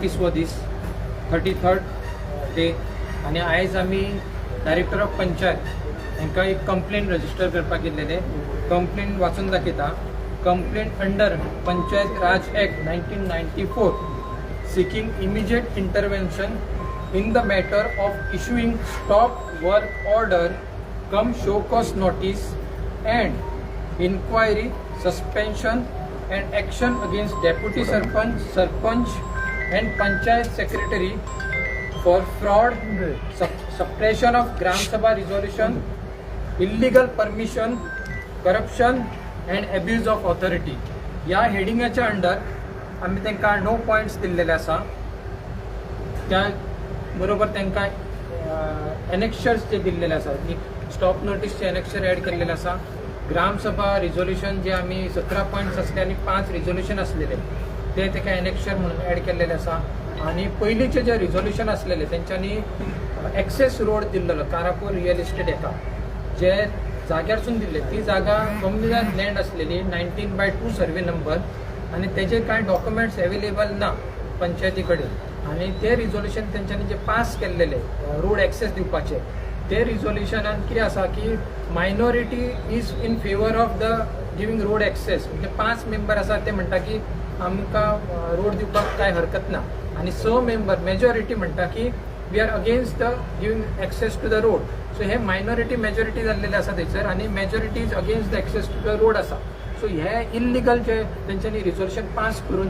31 दीस 33rd day आणि आयज आमी डायरेक्टर ऑफ पंचायत हांकां एक कंप्लेन रजिस्टर करपाक गेल्लेले. कंप्लेन वाचून दाखयता. Complain under panchayat raj act 1994 seeking immediate intervention in the matter of issuing stop work order cum show cause notice and inquiry, suspension and action against deputy sarpanch and panchayat secretary for fraud, suppression of Gram Sabha resolution, illegal permission, corruption and abuse of authority. या हेडिंगाच्या under आम्ही त्यांना 9 points दिलेले आसा. त्या बरोबर त्यांना annexures जे दिलेले आसा, स्टॉप नोटीसचे एनेक्शर ॲड केलेले आसा. ग्रामसभा रिझोल्युशन जे आम्ही 17 पॉइंट्स असले आणि 5 रिझोल्युशन असलेले ते ताका एनेक्शर म्हणून ॲड केलेले आसा. आणि पयलींचे जे रिझोल्युशन असलेले त्यांच्यानी एक्सेस रोड दिल्लो कारापूर रियल इस्टेट एका जे जाग्यारसून दिल्ले ती जागा कम्युनल लँड असलेली 19/2 सर्वे नंबर आणि त्याचे कांय डॉक्युमेंट्स अवेलेबल ना पंचायती कडेन. आणि ते रिझोल्युशन त्यांच्यानी जे पास केल्लेले रोड एक्सेस दिवपाचे ते रिझोल्युशनान कितें आसा की minority is in favour of the giving road access. म्हणजे 5 मेंबर आसा ते म्हणटा की आमकां रोड दिवपाक काय हरकत ना आणि 6 मेंबर मेजॉरिटी म्हणटा की we are against the giving access to the road. So हे मायनॉरिटी मेजॉरिटी जाल्लेले आसा थंयसर आणि majority is against the access to the road आसा. सो हे इल्लिगल जे तेंच्यांनी रिझोल्युशन पास करून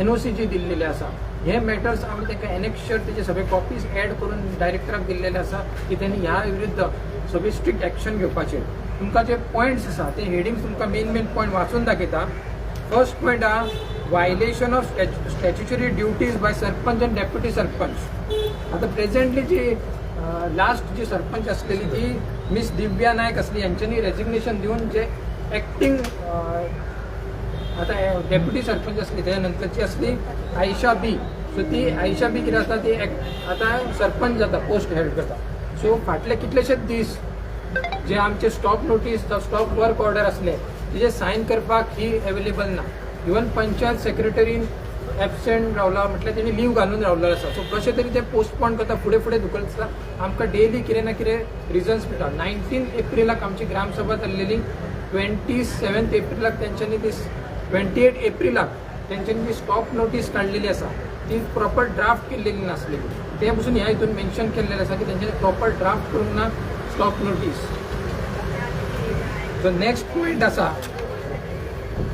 NOC जी दिल्लेले आसा हे मॅटर्स आमी ताका एनेक्शर तेजे सगळे कॉपीज ॲड करून डायरेक्टराक दिल्लेले आसा की त्यांनी ह्या विरुद्ध सगळी स्ट्रिक्ट एक्शन घेवपाचे. तुमकां जे पॉइंट्स आसा ते हेडिंग्स तुमकां मेन पॉइंट वाचून दाखयता. फर्स्ट पॉइंट हा violation of statutory duties by sarpanch and deputy sarpanch. आता प्रेझेंटली जी लास्ट जी सरपंच असलेली ती मिस दिव्या नायक असली यांच्यानी रेजिग्नेशन देऊन जे ॲक्टिंग आता डेप्युटी सरपंच असली त्यानंतरची असली आयशा बी. सो ती आयशा बी कितें जाता ती आता सरपंच जाता पोस्ट हेल्ड करता. सो फाटले कितलेशेच दीस जे आमचे stop notice stop work order असले तिचे सायन करपाक ही अवेलेबल ना. इवन पंचायत सेक्रेटरीन एबसेंट रावला म्हटल्यार तेणी लीव घालून रावलेलो आसा. सो कशें तरी ते पोस्टपोन करता फुडें धुकलता आसता. आमकां डेली कितें ना कितें रिजन्स मेळटा. 19 एप्रिलाक आमची ग्रामसभा जाल्लेली. 27 एप्रिलाक तेंच्यांनी ती 28 एप्रिलाक तेंच्यांनी ती स्टॉप नोटीस काडलेली आसा. ती प्रॉपर ड्राफ्ट केल्लेली नासलेली. ते पासून ह्या हितून मेन्शन केल्लेलें आसा की तेंच्यांनी प्रॉपर ड्राफ्ट करूंक ना stop notice. So next point आसा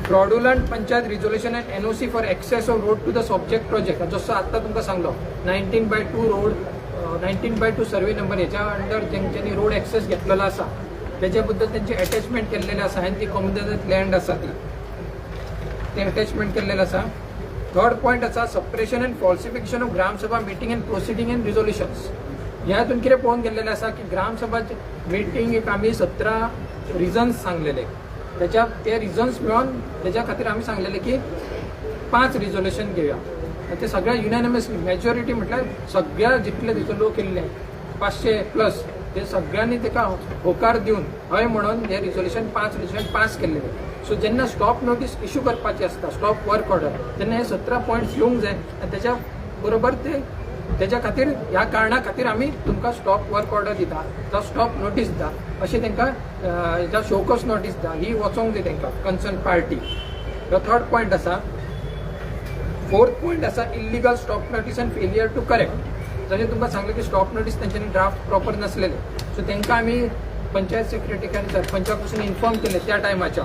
fraudulent panchayat resolution and NOC for access of road to the subject project. जसं आता तुमकां सांगलो 19/2 रोड 19/2 सर्वे नंबर ह्याच्या अंडर तेंच्यांनी रोड एक्सेस घेतलेलो आसा. त्याच्या बद्दल त्यांची अटॅचमेंट केल्लेले आसा आणि ती कम्युनल लँड आसा ते अटॅचमेंट केल्लेले आसा. थर्ड पॉइंट आसा suppression and falsification of gram sabha meeting and proceeding and resolutions. ह्या हितून कितें पळोवन गेल्लेले आसा की ग्रामसभाचे मिटींगेक आमी 17 रिजन्स सांगलेले. ते रिजन्स मिळून त्याच्या खातीर आम्ही सांगलेले की 5 रिझोल्युशन घेऊया. ते सगळ्या युनॅनिमसली मेजॉरिटी म्हटल्यार सगळ्या जितले तिथं लोक येयल्ले 500+ ते सगळ्यांनी ताका होकार दिवन हय म्हणून हे रिझोल्युशन 5 रिझोल्युशन पास केल्लेले. सो जेन्ना स्टॉप नोटीस इश्यू करपाची असता स्टॉप वर्क ऑर्डर तेन्ना हे 17 पॉइंट्स येवंक जाय आनी त्याच्या बरोबर त्याच्या खातीर ह्या कारणा खातीर आमी तुमकां स्टॉप वर्क ऑर्डर दिता जावं स्टॉप नोटीस दिता अशें तांकां जावं शोकॉस नोटीस दिता ही वचोंक जाय तांकां कन्सर्न पार्टी. हो थर्ड पॉइंट आसा. फोर्थ पॉइंट आसा illegal stop notice and failure to correct. जशें तुमकां सांगलें की स्टॉप नोटीस तेंच्यांनी ड्राफ्ट प्रॉपर नसलेले. सो तांकां आमी पंचायत सेक्रेटरीक आनी सरपंचा पासून इन्फॉर्म केले त्या टायमाच्या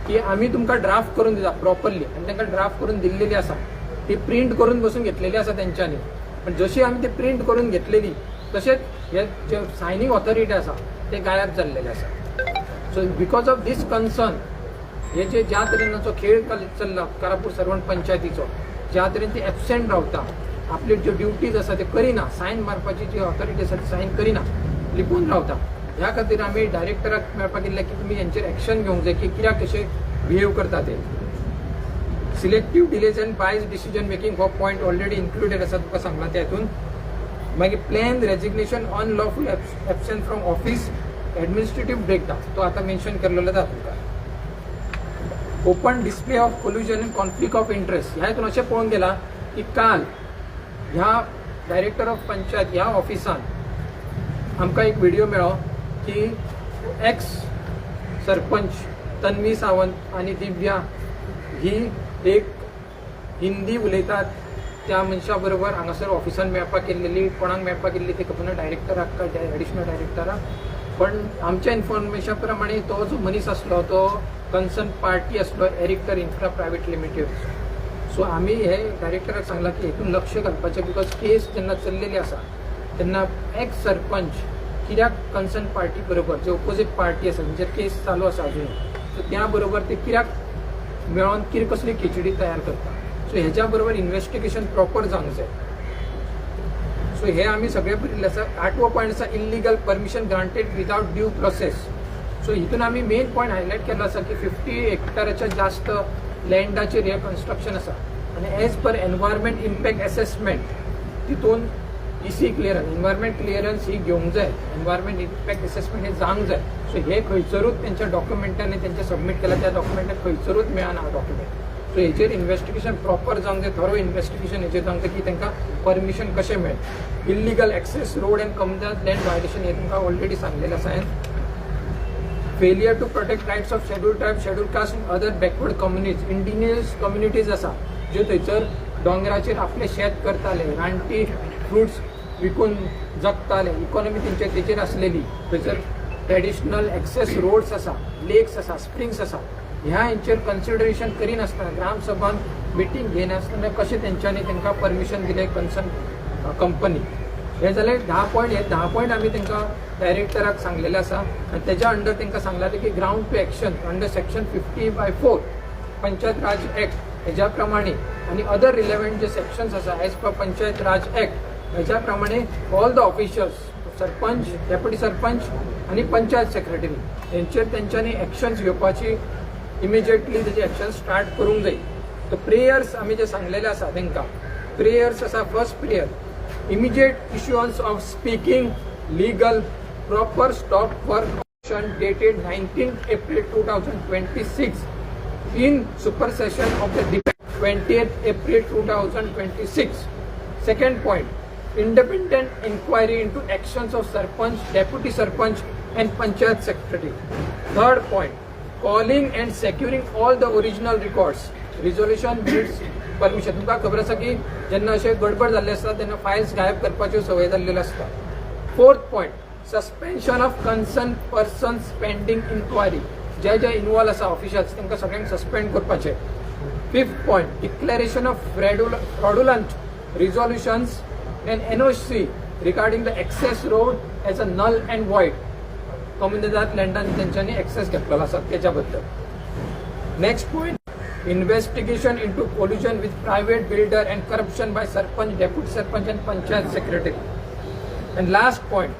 की आमी तुमकां ड्राफ्ट करून दिता प्रॉपरली आनी तांकां ड्राफ्ट करून दिल्लेली आसा. ती प्रिंट करून बसून घेतलेली आसा तेंच्यांनी. पण जशी आमी ती प्रिंट करून घेतलेली तशेंच हे जे सायनींग ऑथॉरिटी आसा ते गायब जाल्लेले आसा. So because of this concern हे जे ज्या तरेनाचो खेळ चल्ला कारापूर सरवण पंचायतीचो ज्या तरेन ती एबसेंट रावता आपली ज्यो ड्युटीज आसा ते करिना सायन मारपाची जी ऑथॉरिटी आसा ती सायन करिना लिपून रावता. ह्या खातीर आमी डायरेक्टराक मेळपाक गेल्ले की तुमी हेंचेर एक्शन घेवंक जाय की कित्याक कशे बिहेव करता ते. Selective delays and bias decision making हो पॉइंट ऑलरेडी इन्क्लुडेड आसा तुका सांगला त्या हितून. मागीर plan resignation unlawful absent from office administrative breakdown तो आता मेन्शन केल्लो जाता तुमकां. Open display of collusion and conflict of interest ह्या हितून अशें पळोवन गेला की काल ह्या डायरेक्टर ऑफ पंचायत ह्या ऑफिसान आमकां एक व्हिडिओ मेळ्ळो की एक्स सरपंच तन्वी सावंत आणि दिव्या ही एक हिंदी उलयतात त्या मनशा बरोबर हांगासर ऑफिसान मेळपाक केल्लेली, कोणाक मेळपाक केल्ली ते खबर ना, डायरेक्टराक काय एडिशनल डायरेक्टराक. पण आमच्या इन्फॉर्मेशन प्रमाणे तो जो मनीस आसलो तो कन्सर्न पार्टी आसलो एरिक्टर इन्फ्रा प्रायवेट लिमिटेड. सो आमी हे डायरेक्टराक सांगला की हेतून लक्ष घालपाचें, बिकॉज केस जेन्ना चल्लेली आसा तेन्ना एक्स सरपंच कित्याक कन्सर्न पार्टी बरोबर जे ओपोजीट पार्टी आसा म्हणजे केस चालू आसा अजून, सो त्या बरोबर ते कित्याक मेळोन कितें कसली खिचडी तयार करता. सो हेच्या बरोबर इन्व्हेस्टिगेशन प्रॉपर जावंक जाय. सो हे आमी सगळे बरयल्ले आसा. 8वो पॉयंट आसा illegal permission granted without due process. So हितून आमी मेन पॉयंट हायलायट केल्लो आसा की 50 हेक्टराच्या जास्त लँडाचेर हे कन्स्ट्रक्शन आसा आणि as per environment impact assessment तितून EC क्लियरन्स एनवायरमेंट क्लियरन्स ही घेवंक जाय, एनवायरमेंट इम्पॅक्ट असेसमेंट हे जावंक जाय. सो हे खंयसरूच तेंच्या डॉक्युमेंटांनी तेंचे सबमीट केला त्या डॉक्युमेंटान खंयसरूच मेळना डॉक्युमेंट. सो हेचेर इन्व्हेस्टिगेशन प्रॉपर जावंक जाय, थरो इन्व्हेस्टिगेशन हेचेर जावंक जाय की तांकां परमिशन कशें मेळ्ळें. Illegal access road and communal land violation हे तुमकां ऑलरेडी सांगलेलें आसा. Failure to protect rights of schedule tribe, schedule caste and other backward communities, indigenous communities आसा ज्यो थंयसर दोंगराचेर आपले शेत करताले, रानटी फ्रुट्स विकून जगताले, इकॉनॉमी तेचेर आसलेली. थंयसर ट्रेडिशनल एक्सेस रोड्स आसा, लेक्स आसा, स्प्रिंग्स आसा. ह्या हेंचेर कन्सिडरेशन करिनासतना ग्रामसभान मिटींग घेनासतना कशें तेंच्यांनी तांकां परमिशन दिलें कन्सर्न कंपनी. हे जाले 10 पॉयंट. हे 10 पॉयंट आमी तांकां डायरेक्टराक सांगलेले आसा आनी तेच्या अंडर तांकां सांगला की ground to action under section 50/4 panchayat raj act हेज्या प्रमाणे आणि अदर रिलेवंट जे सेक्शन्स आसा as per panchayat raj act हेज्या प्रमाणे all the officials sarpanch, deputy sarpanch आणि पंचायत सेक्रेटरी हेंचेर तेंच्यांनी एक्शन्स घेवपाची इमिजिएटली तेजे एक्शन स्टार्ट करूंक जाय. सो प्रेयर्स आमी जे सांगलेले आसा तांकां प्रेयर्स आसा. First prayer immediate issuance of speaking legal proper stop work action dated 19th April 2026 in supersession of the debate 20th April 2026. Second point, independent inquiry into actions of sarpanch, deputy sarpanch and panchayat secretary. Third point, calling and securing all the original records. Resolution needs permission. तुमकां खबर आसा की जेन्ना अशें गडबड जाल्ले आसता तेन्ना फायल्स गायब करपाच्यो संवय जाल्लेल्यो आसता. Fourth point, suspension of concern persons pending inquiry. जे इन्वॉल्व आसा ऑफिशियल्स तांकां सगळ्यांक सस्पेंड करपाचे. Fifth point, declaration of fraudulent resolutions and NOC regarding the access road as a null and void. कम्युनिटात लँडान तेंच्यांनी एक्सेस घेतलेलो आसा त्याच्या बद्दल. Next point, investigation into collusion with private builder and corruption by sarpanch, deputy sarpanch and panchayat secretary. And last point,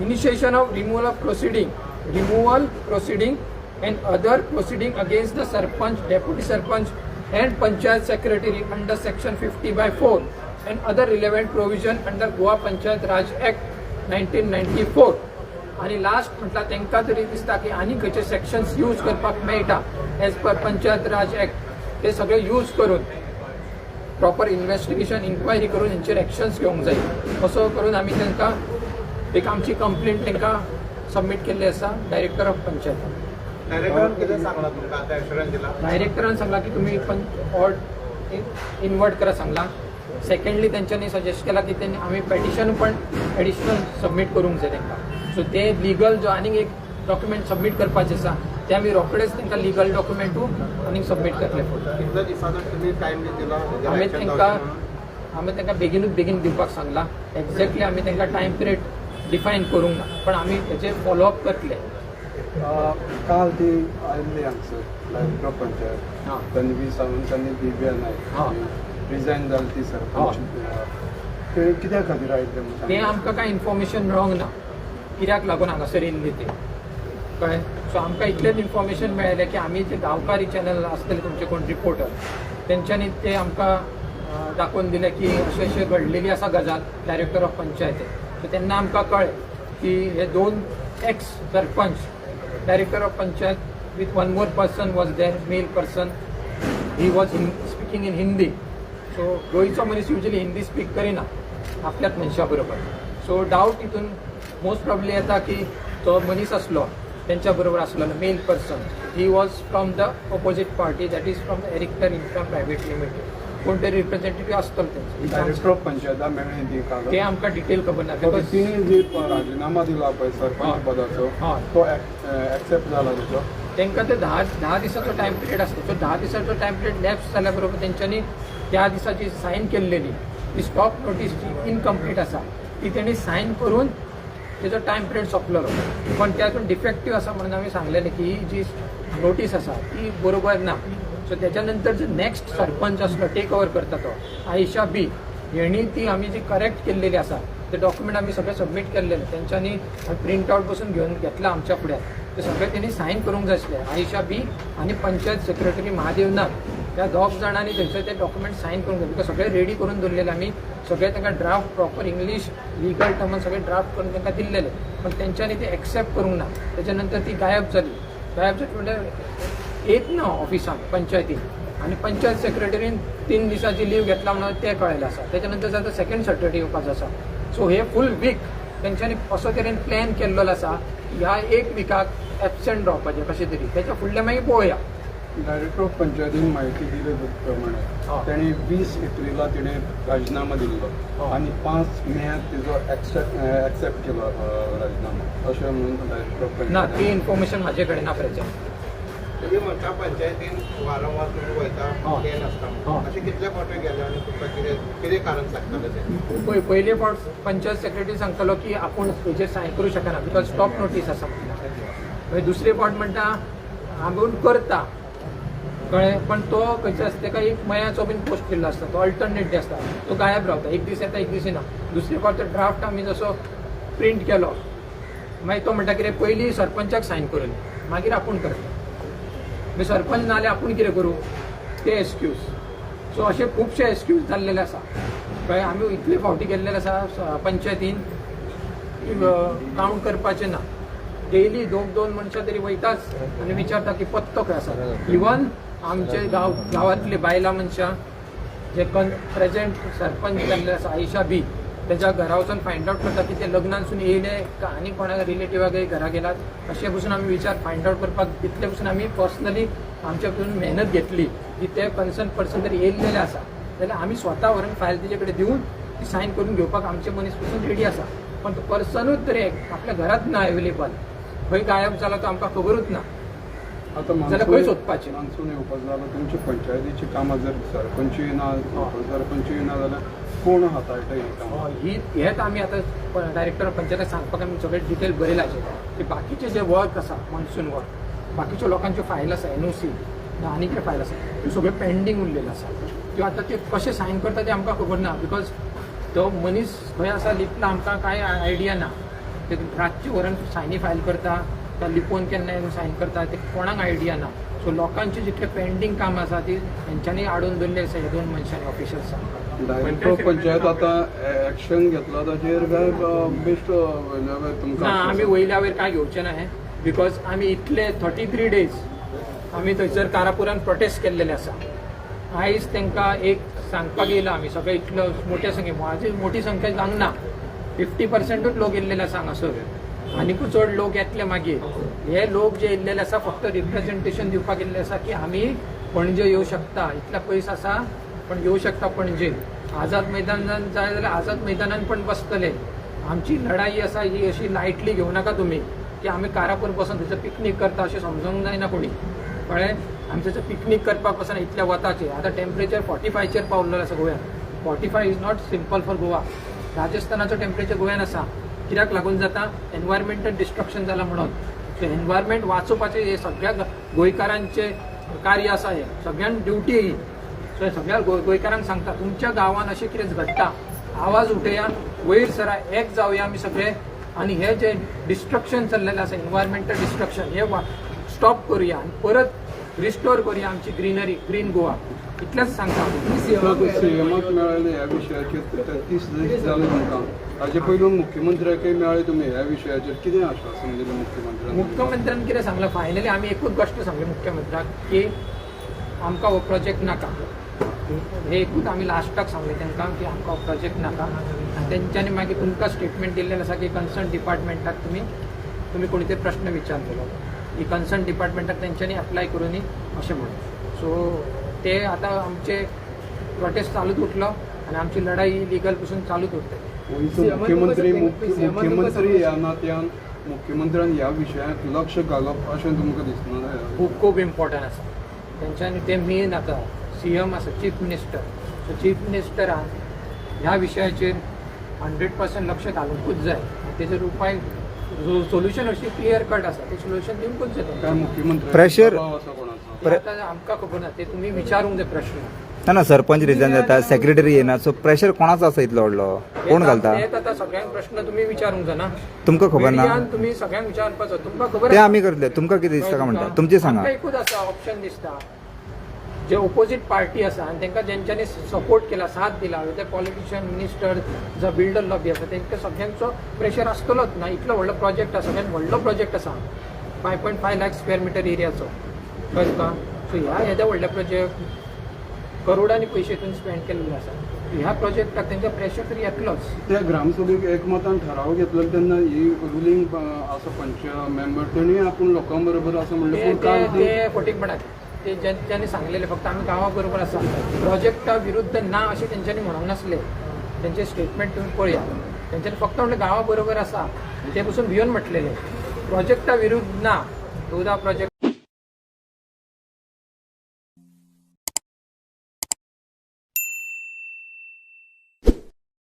initiation of removal proceeding and other proceeding against the sarpanch, deputy sarpanch and panchayat secretary under section 50/4 and other relevant provision under Goa Panchayat Raj Act 1994. आणि last म्हटल्यार तांकां तरी दिसता की आनी खंयचे sections use करपाक मेळटा age per panchayat raj act ते सगळे यूज करून प्रॉपर इन्व्हेस्टिगेशन इन्क्वायरी करून हेंचेर एक्शन्स घेवंक जाय. असो करून आमी तांकां एक आमची कंप्लेंट तांकां सबमीट केल्ली आसा डायरेक्टर ऑफ पंचायत. डायरेक्टरान सांगला की तुमी ऑर्ड इन्वर्ट करा सांगला. सेकंडली तेंच्यांनी सजेस्ट केला की आमी पेटिशन पण एडिशनल सबमीट करूंक जाय तांकां. सो ते लिगल जो आनीक एक डॉक्युमेंट सबमीट करपाचें आसा ते आमी रोखडेच तांकां लिगल डॉक्युमेंटू आनीक सबमीट करतले. आमी तांकां बेगीन दिवपाक सांगला. एक्झॅक्टली आमी तांकां टायम पिरियड डिफायन करूंक ना पण आमी हेचेर फॉलोअप करतले. काल ती आयिल्ली हांगसर पंचायत तन्वी सावंत आनी दिव्या नायक रिजायन जाली ती सरपंच ते कित्या खातीर आयिल्ले ते आमकां कांय इन्फॉर्मेशन मेळोंक ना कित्याक लागून हांगासर येयल्ली ते कळ्ळें. सो आमकां इतलेंच इन्फॉर्मेशन मेळ्ळें की आमी जे गांवकारी चॅनल आसतले तुमचे कोण रिपोर्टर तेंच्यांनी ते आमकां दाखोवन दिलें की अशें अशें घडलेली आसा गजाल डायरेक्टर ऑफ पंचायत. सो तेन्ना आमकां कळ्ळें की हे 2 x sarpanch director of panchayat with one more person was there, male person. He was speaking in Hindi. So गोंयचो मनीस युजली हिंदी स्पीक करिना आपल्याच मनशा बरोबर. सो डावट हितून मोस्ट प्रॉब्ली येता की तो मनीस असलो त्यांच्या बरोबर असलेलो main person he was from the opposite party that is from the Erector infra private limited. कोण तरी रिप्रेझेंटेटिव्ह असतो त्यांचं. डायरेक्टर ऑफ पंचायत मेळ्ळें ती कागद. ते आमकां डिटेल खबर ना बिकॉज तिने जे राजीनामा दिला पळय सरपंच पदाचो तो एक्सेप्ट जाला तुजो. तांकां ते 10 दिसाचो टायम पिरियड आसता. सो 10 दिसाचो टायम पिरियड लॅप्स जाल्या बरोबर तेंच्यांनी त्या दिसाची सायन केल्लेली ती स्टॉप नोटीस जी इनकम्प्लीट आसा ती तेणी सायन करून तेजो टायम पिरियड सोंपलो. पण त्यातून डिफेक्टीव आसा म्हणून आमी सांगलेलें की ही जी नोटीस आसा ती बरोबर ना. सो त्याच्यानंतर जो नेक्स्ट सरपंच असलो टेक ओवर करता तो आयशा बी हेणी ती आमी जी करेक्ट केल्लेली आसा ते डॉक्युमेंट आमी सगळे सबमीट केल्लेले. तेंच्यांनी प्रिंट आउट बसून घेवन घेतला आमच्या फुड्यान. ते सगळे तेणी सायन करूंक जाय आसले. आयशा बी आणि पंचायत सेक्रेटरी महादेव नाग त्या दोग जाणांनी थंयसर ते डॉक्युमेंट सायन करून घेतले. सगळे रेडी करून दवरलेले आमी. सगळे तांकां ड्राफ्ट प्रॉपर इंग्लीश लिगल टर्मान सगळे ड्राफ्ट करून तांकां दिल्लेले. पण तेंच्यांनी ते एक्सेप्ट करूंक ना. त्याच्यानंतर ती गायब जाली. गायब जाली म्हणजे येत ना ऑफिसांत पंचायतीन आणि पंचायत सेक्रेटरीन 3 दिसाची लीव घेतला म्हणून ते कळलेलं आसा. त्याच्यानंतर जाता सेकंड सॅटर्डे येवपाचो आसा. सो हे फूल वीक तेंच्यांनी असो तरेन प्लॅन केल्लो आसा ह्या 1 विकाक एबसेंट रावपाचें कशें तरी. तेच्या फुडलें मागीर पळोवया. डायरेक्टर ऑफ पंचायतीन म्हायती दिली प्रमाणे तेणी 20 एप्रिला तिणे राजीनामा दिल्लो आणि 5 मेयाक तिजो एक्सेप्ट केलो राजीनामा अशें म्हणून डायरेक्टर ऑफ ना पंचायत. ती इन्फॉर्मेशन म्हाजे कडेन ना प्रेझेंट. तुम्ही म्हणता पंचायतीन वारंवार तुम्ही वयता प्लॅन आसता अशें कितले फावटी गेले आनी तुमकां कितें कारण सांगताले ते? पयले फावट पंचायत सेक्रेटरी सांगतालो की आपूण हेजेर सायन करूं शकना बिकॉज स्टॉप नोटीस आसा म्हणटा. दुसरे फावट म्हणटा आपूण करता कळ्ळें. पण तो खंयचो आसता ताका एक मयाचो बीन पोस्ट केल्लो आसता. तो अल्टरनेट डे आसता. तो गायब रावता. एक दीस येता एक दीस येना. दुसरे फावट तो ड्राफ्ट आमी जसो प्रिंट केलो मागीर तो म्हणटा कितें पयलीं सरपंचाक सायन करून मागीर आपूण करता. मागीर सरपंच ना जाल्यार आपूण कितें करूं ते एक्सक्यूज. सो अशे खुबशे एक्सक्यूज जाल्लेले आसा. कळ्ळें. आमी इतले फावटी गेल्लेले आसा पंचायतीन कावंट करपाचें ना. डेली 2 मनशां तरी वयताच आनी विचारता की पत्तो खंय आसा. इवन आमचे गांवांतले बायलां मनशां जे प्रेझेंट सरपंच जाल्ले आसा आयशा बी त्याच्या घरा वचून फायंड आउट करता की ते लग्नानसून येयले का आनी कोणा रिलेटिवाक घरा गेलात अशें पसून आमी विचार फायंड आउट करपाक तितले पसून आमी पर्सनली आमच्या पसून मेहनत घेतली की ते कन्सर्न पर्सन जर येयल्लेले आसा जाल्यार आमी स्वता व्हरून फायल तेजे कडेन दिवन ती सायन करून घेवपाक आमचे मनीस पसून रेडी आसा. पण तो पर्सनूच तरी आपल्या घरात ना अवेलेबल खंय गायब जाला तो आमकां खबरूच ना. आता जाल्यार खंय सोदपाचें. मान्सून येवपाक जालो तुमची पंचायतीची कामां जर सरपंच ना सरपंच ना जाल्यार कोण हाताळटा ही कामां? हेच आमी आतां डायरेक्टर ऑफ पंचायतीक सांगपाक आमी सगळे डिटेल बरयलाचे की बाकीचे जे वर्क आसा मान्सून वर्क बाकीच्या लोकांच्यो फायल आसा NOC आनी कितें फायल आसा त्यो सगळ्यो पेंडींग उरलेल्यो आसा. त्यो आतां ते कशें सायन करता तें आमकां खबर ना बिकॉज तो मनीस खंय आसा लिपला आमकां कांय आयडिया ना. ते रातचे व्हरून सायनी फायल करता काय लिपोवन केन्ना सायन करता ते कोणाक आयडिया ना. सो लोकांची जितले पेंडींग कामां आसा ती तेंच्यांनी आडून दवरले आसा ह्या 2 मनशांनी ऑफिशल्सांक. डायरेक्टर ऑफ पंचायत आता एक्शन घेतला ताचेर काय बेस्ट ना तुमकां? आमी वयल्या वयर काय घेवचें ना बिकॉज आमी इतले 33 days आमी थंयसर कारापुरान प्रोटेस्ट केल्लेले आसा. आयज तांकां एक सांगपाक येयला आमी सगळे इतलो मोठ्या संख्येन म्हाजी मोठी संख्या जावंक ना 50%च लोक येयल्लेले आसा हांगासर. आनीकूय चड लोक येतले मागीर. हे लोक जे येयल्लेले आसा फक्त रिप्रेझेंटेशन दिवपाक येयल्ले आसा की आमी पणजे येवं शकता इतल्या पयस आसा पण येवं शकता पणजे. आझाद मैदानान जाय जाल्यार आझाद मैदानान पण बसतले. आमची लढाई आसा ही अशी लायटली घेवं नाका तुमी की आमी कारापूर बसून थंयसर पिकनीक करता अशें समजूंक जायना कोणी. कळ्ळें. आमी थंयसर पिकनीक करपाक बसना इतल्या वताचे. आतां टेम्परेचर 45 पावल्लो आसा गोंयांत. 45 is not simple for Goa. राजस्थानाचो टेम्परेचर गोंयांत आसा. कित्याक लागून जाता एनवायरमेंटल डिस्ट्रक्शन जाला म्हणून. सो एनवायरमेंट वाचोवपाचें हे सगळ्या गोंयकारांचे कार्य आसा. हे सगळ्यान ड्युटी ही. सो सगळ्या गोंयकारांक सांगता तुमच्या गांवांत अशें कितें घडटा आवाज उठया वयर सरा एक जावया आमी सगळे आनी हे जे डिस्ट्रक्शन चल्लेलें आसा एनवायरमेंटल डिस्ट्रक्शन हे स्टॉप करुया आनी परत रिस्टोर करुया आमची ग्रीनरी ग्रीन गोवा इतलेंच सांगता. सीएमाक मेळ्ळे ह्या विशयाचेर 33 दीस जाले तुमकां. हाचे पयलू मुख्यमंत्र्याकय मेळ्ळे तुमी ह्या विशयाचेर कितें आश्वासन दिलें मुख्यमंत्र्यान? मुख्यमंत्र्यान कितें सांगलें फायनली आमी एकूच गोश्ट सांगली मुख्यमंत्र्याक की आमकां हो प्रोजेक्ट नाका हे एकूच आमी लास्टाक सांगले तांकां की आमकां प्रोजेक्ट नाका आनी तेंच्यांनी मागीर तुमकां स्टेटमेंट दिल्लें आसा की कन्सर्न डिपार्टमेंटाक तुमी कोणी तरी प्रश्न विचारलेलो ही कन्सर्न डिपार्टमेंटाक तेंच्यांनी अप्लाय करूनी अशें म्हणून सो ते आतां आमचे प्रोटेस्ट चालूच उरलो आनी आमची लढाई लिगल पासून चालूच उरतली. मुख्यमंत्री ह्या नात्यान मुख्यमंत्र्यान ह्या विशयाक लक्ष घालप अशें तुमकां दिसना? खूब इम्पॉर्टंट आसा तेंच्यांनी ते मेन आतां CM आसा चीफ मिनिस्टर सो चीफ मिनिस्टरान ह्या विशयाचेर 100% लक्ष घालूंकूच जाय. तेजेर उपाय सोल्युशन अशी क्लियर कट आसा ते सोल्युशन दिवंकूच जाय. काय मुख्यमंत्री प्रेशर ते आतां आमकां खबर ना ते तुमी विचारूंक जाय प्रश्न. ना सरपंच रिजायन जाता सेक्रेटरी येना सो प्रेशर कोणाचो आसा इतलो व्हडलो कोण घालता तेच आतां सगळ्यांक प्रश्न तुमी विचारूंक जाय ना. तुमकां खबर ना मिडियान तुमी सगळ्यांक विचारपाचो तुमकां खबर ते आसा. आमी करतले तुमकां कितें दिसता काय म्हणटा तुमचें सांगा. आमकां एकूच आसा ऑप्शन दिसता जे ओपोजीट पार्टी आसा आनी तांकां जेंच्यांनी सपोर्ट केला साथ दिला ते पॉलिटिशियन मिनिस्टर जो बिल्डर लॉबी आसा तांकां सगळ्यांचो प्रेशर आसतलोच ना. इतलो व्हडलो प्रोजेक्ट आसा सगळ्यात व्हडलो प्रोजेक्ट आसा 5.5 लाख स्क्वेअर मिटर एरियाचो कळ्ळें तुका. सो ह्या व्हडल्या प्रोजेक्ट करोडांनी पयशे हितून स्पेंड केल्ले आसा ह्या प्रोजेक्टाक तेंच्या प्रेशर तरी येतलोच. त्या ग्रामसभेक एकमतान ठराव घेतलो तेन्ना ही रुलींग आसा पंच मेंबर तेणी आपूण लोकां बरोबर आसा म्हणलें पूण काल ते फटीकपणाक ते ज्यांनी सांगलेले फक्त आम्ही गावा बरोबर आसा प्रोजेक्टा विरुद्ध ना अशें तेंच्यांनी म्हणूंक नासले. तेंचे स्टेटमेंट तुम्ही पळया तेंच्यांनी फक्त म्हणलें गावा बरोबर आसा ते पसून भिवन म्हटलेले प्रोजेक्टा विरुद्ध ना. 14 प्रोजेक्ट